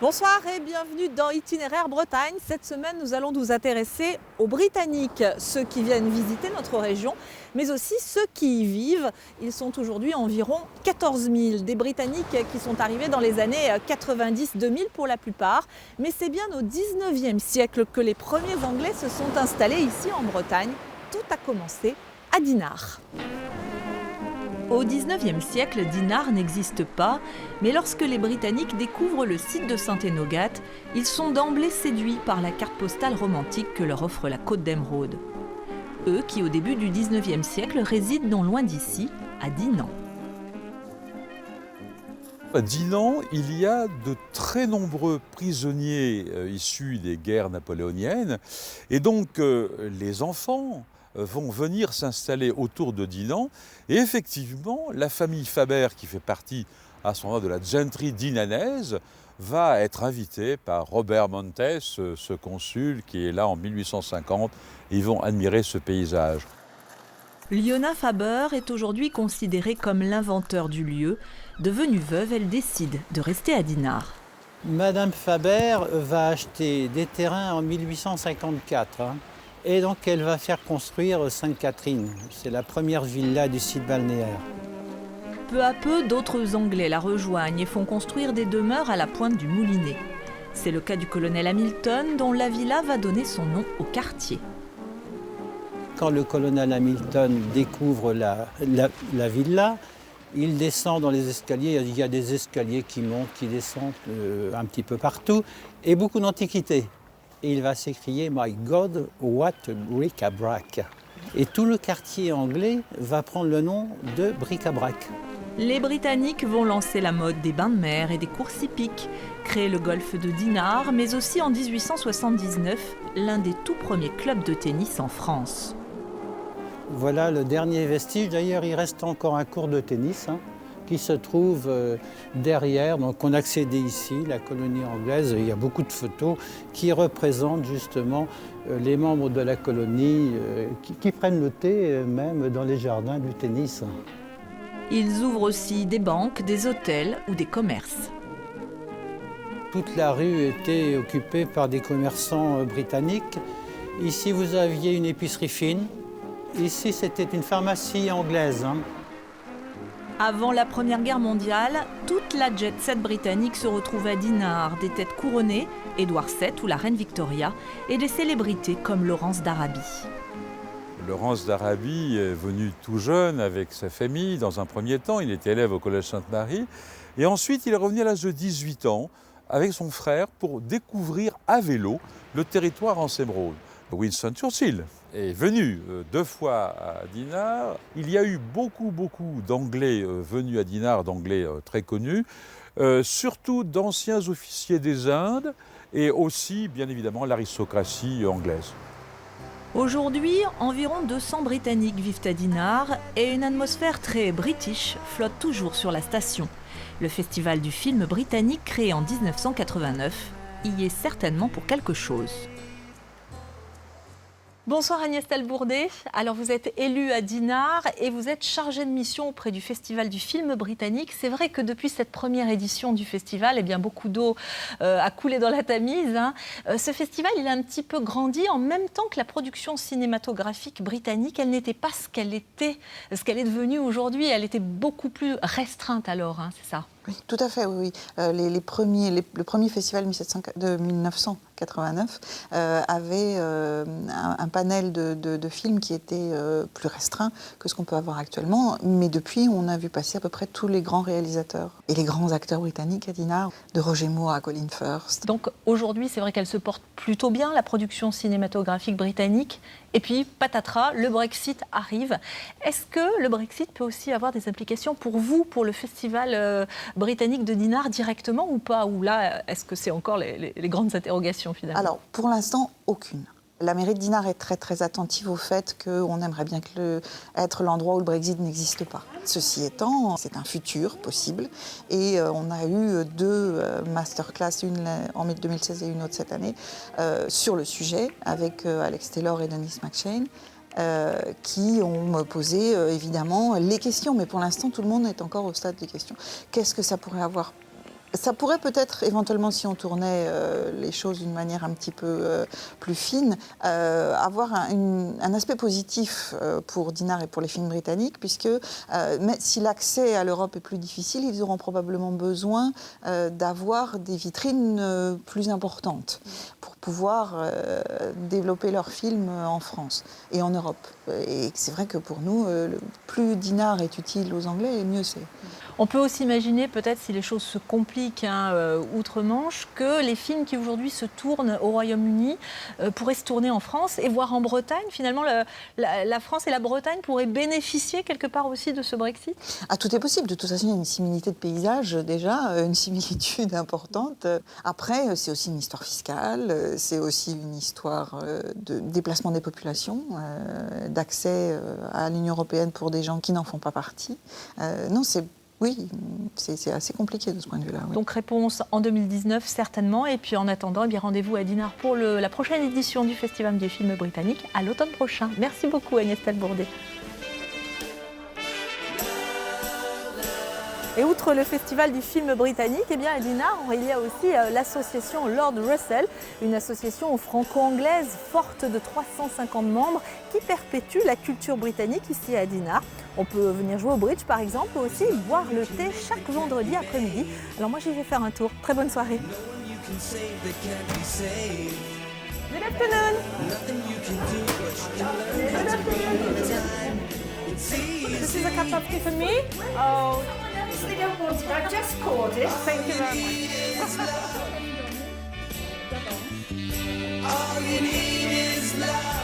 Bonsoir et bienvenue dans Itinéraire Bretagne. Cette semaine, nous allons nous intéresser aux Britanniques, ceux qui viennent visiter notre région, mais aussi ceux qui y vivent. Ils sont aujourd'hui environ 14 000, des Britanniques qui sont arrivés dans les années 90-2000 pour la plupart. Mais c'est bien au 19e siècle que les premiers Anglais se sont installés ici en Bretagne. Tout a commencé à Dinard. Au XIXe siècle, Dinard n'existe pas, mais lorsque les Britanniques découvrent le site de Saint-Enogat, ils sont d'emblée séduits par la carte postale romantique que leur offre la Côte d'Émeraude. Eux qui, au début du XIXe siècle, résident non loin d'ici, à Dinan. À Dinan, il y a de très nombreux prisonniers issus des guerres napoléoniennes, et donc les enfants vont venir s'installer autour de Dinan. Et effectivement, la famille Faber, qui fait partie à ce moment de la gentry dinanaise, va être invitée par Robert Montes, ce consul qui est là en 1850. Ils vont admirer ce paysage. Liona Faber est aujourd'hui considérée comme l'inventeur du lieu. Devenue veuve, elle décide de rester à Dinard. Madame Faber va acheter des terrains en 1854. Et donc elle va faire construire Sainte-Catherine. C'est la première villa du site balnéaire. Peu à peu, d'autres Anglais la rejoignent et font construire des demeures à la pointe du Moulinet. C'est le cas du colonel Hamilton, dont la villa va donner son nom au quartier. Quand le colonel Hamilton découvre la villa, il descend dans les escaliers. Il y a des escaliers qui montent, qui descendent un petit peu partout, et beaucoup d'antiquités. Et il va s'écrier « My God, what a bric-à-brac !» Et tout le quartier anglais va prendre le nom de bric-à-brac. Les Britanniques vont lancer la mode des bains de mer et des courses hippiques, créer le golfe de Dinard, mais aussi en 1879, l'un des tout premiers clubs de tennis en France. Voilà le dernier vestige. D'ailleurs, il reste encore un court de tennis qui se trouve derrière. Donc on accédait ici, la colonie anglaise. Il y a beaucoup de photos qui représentent justement les membres de la colonie qui prennent le thé même dans les jardins du tennis. Ils ouvrent aussi des banques, des hôtels ou des commerces. Toute la rue était occupée par des commerçants britanniques. Ici, vous aviez une épicerie fine. Ici, c'était une pharmacie anglaise. Avant la Première Guerre mondiale, toute la jet-set britannique se retrouve à Dinard, des têtes couronnées, Édouard VII ou la reine Victoria, et des célébrités comme Laurence d'Arabie. Laurence d'Arabie est venu tout jeune avec sa famille. Dans un premier temps, il était élève au Collège Sainte-Marie. Et ensuite, il est revenu à l'âge de 18 ans avec son frère pour découvrir à vélo le territoire en Émeraude. Winston Churchill est venu 2 fois à Dinard. Il y a eu beaucoup d'Anglais venus à Dinard, d'Anglais très connus, surtout d'anciens officiers des Indes et aussi, bien évidemment, l'aristocratie anglaise. Aujourd'hui, environ 200 Britanniques vivent à Dinard et une atmosphère très british flotte toujours sur la station. Le festival du film britannique créé en 1989 y est certainement pour quelque chose. Bonsoir Agnès Talbourdet. Alors vous êtes élue à Dinard et vous êtes chargée de mission auprès du Festival du film britannique. C'est vrai que depuis cette première édition du festival, eh bien, beaucoup d'eau a coulé dans la Tamise. Ce festival, il a un petit peu grandi en même temps que la production cinématographique britannique. Elle n'était pas ce qu'elle est devenue aujourd'hui. Elle était beaucoup plus restreinte alors, c'est ça? Oui, tout à fait, oui. Le premier festival de 1989 avait un panel de films qui était plus restreint que ce qu'on peut avoir actuellement. Mais depuis, on a vu passer à peu près tous les grands réalisateurs et les grands acteurs britanniques à Dinard, de Roger Moore à Colin Firth. Donc aujourd'hui, c'est vrai qu'elle se porte plutôt bien, la production cinématographique britannique. Et puis, patatras, le Brexit arrive. Est-ce que le Brexit peut aussi avoir des implications pour vous, pour le festival britannique de Dinard directement ou pas? Ou là, est-ce que c'est encore les grandes interrogations finalement? Alors, pour l'instant, aucune. La mairie de Dinard est très attentive au fait qu'on aimerait bien être l'endroit où le Brexit n'existe pas. Ceci étant, c'est un futur possible et on a eu 2 masterclass, une en 2016 et une autre cette année, sur le sujet avec Alex Taylor et Dennis McShane. qui ont posé évidemment les questions. Mais pour l'instant, tout le monde est encore au stade des questions. Qu'est-ce que ça pourrait avoir ? Ça pourrait peut-être, éventuellement, si on tournait les choses d'une manière un petit peu plus fine, avoir un aspect positif pour Dinard et pour les films britanniques, puisque si l'accès à l'Europe est plus difficile, ils auront probablement besoin d'avoir des vitrines plus importantes pour pouvoir développer leurs films en France et en Europe. Et c'est vrai que pour nous, plus Dinard est utile aux Anglais, mieux c'est. On peut aussi imaginer, peut-être si les choses se compliquent outre-Manche, que les films qui aujourd'hui se tournent au Royaume-Uni pourraient se tourner en France et voire en Bretagne. Finalement, la France et la Bretagne pourraient bénéficier quelque part aussi de ce Brexit ? Ah, tout est possible. De toute façon, il y a une similitude de paysage déjà, une similitude importante. Après, c'est aussi une histoire fiscale, c'est aussi une histoire de déplacement des populations, d'accès à l'Union européenne pour des gens qui n'en font pas partie. Non, oui, c'est assez compliqué de ce point de vue-là. Oui. Donc réponse en 2019 certainement, et puis en attendant, rendez-vous à Dinard pour la prochaine édition du Festival du film britannique à l'automne prochain. Merci beaucoup Agnès Talbourdet. Et outre le Festival du film britannique, à Dinard, il y a aussi l'association Lord Russell, une association franco-anglaise forte de 350 membres qui perpétue la culture britannique ici à Dinard. On peut venir jouer au bridge par exemple, ou aussi boire le thé chaque vendredi après-midi. Alors moi j'y vais faire un tour. Très bonne soirée. Good afternoon. This is a cup of tea for me. Oh. I just caught it. Thank you very much. All you need is love.